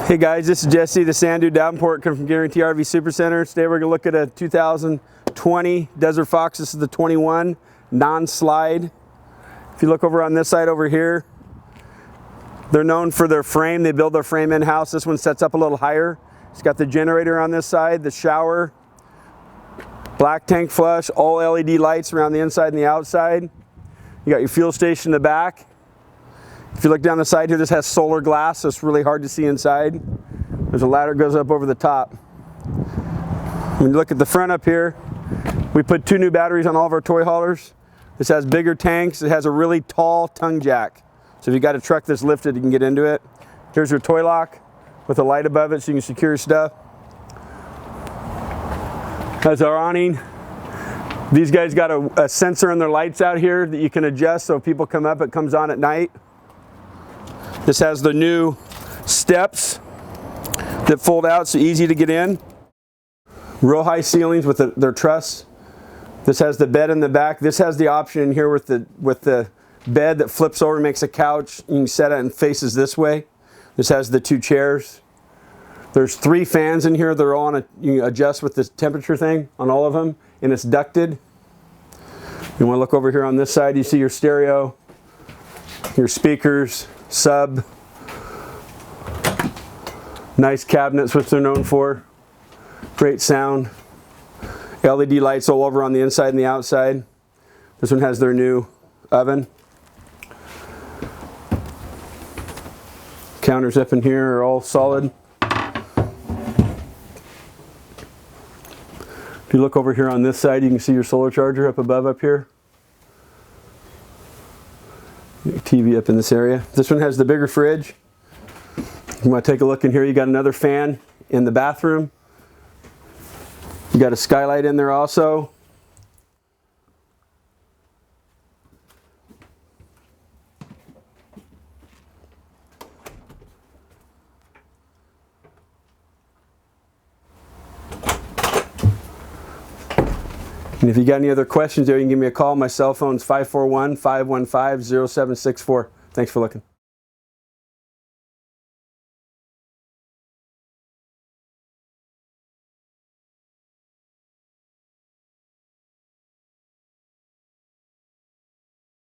Hey guys, this is Jesse, the Jesse.Davenport, coming from Guaranty RV Supercenter. Today we're going to look at a 2020 Desert Fox. This is the 21 non-slide. If you look over on this side over here, they're known for their frame. They build their frame in-house. This one sets up a little higher. It's got the generator on this side, the shower, black tank flush, all LED lights around the inside and the outside. You got your fuel station in the back. If you look down the side here, this has solar glass, so it's really hard to see inside. There's a ladder that goes up over the top. When you look at the front up here, we put 2 new batteries on all of our toy haulers. This has bigger tanks. It has a really tall tongue jack. So if you got a truck that's lifted, you can get into it. Here's your toy lock with a light above it so you can secure your stuff. That's our awning. These guys got a sensor in their lights out here that you can adjust, so if people come up, it comes on at night. This has the new steps that fold out, so easy to get in. Real high ceilings with their truss. This has the bed in the back. This has the option in here with the bed that flips over and makes a couch. You can set it and faces this way. This has the 2 chairs. There's 3 fans in here. They're all on you can adjust with this temperature thing on all of them, and it's ducted. You want to look over here on this side, you see your stereo, your speakers, sub, nice cabinets, which they're known for, great sound, LED lights all over on the inside and the outside. This one has their new oven. Counters up in here are all solid. If you look over here on this side, you can see your solar charger up above up here. TV up in this area. This one has the bigger fridge. You want to take a look in here, you got another fan in the bathroom. You got a skylight in there also. And if you got any other questions there, you can give me a call. My cell phone's 541-515-0764. Thanks for looking.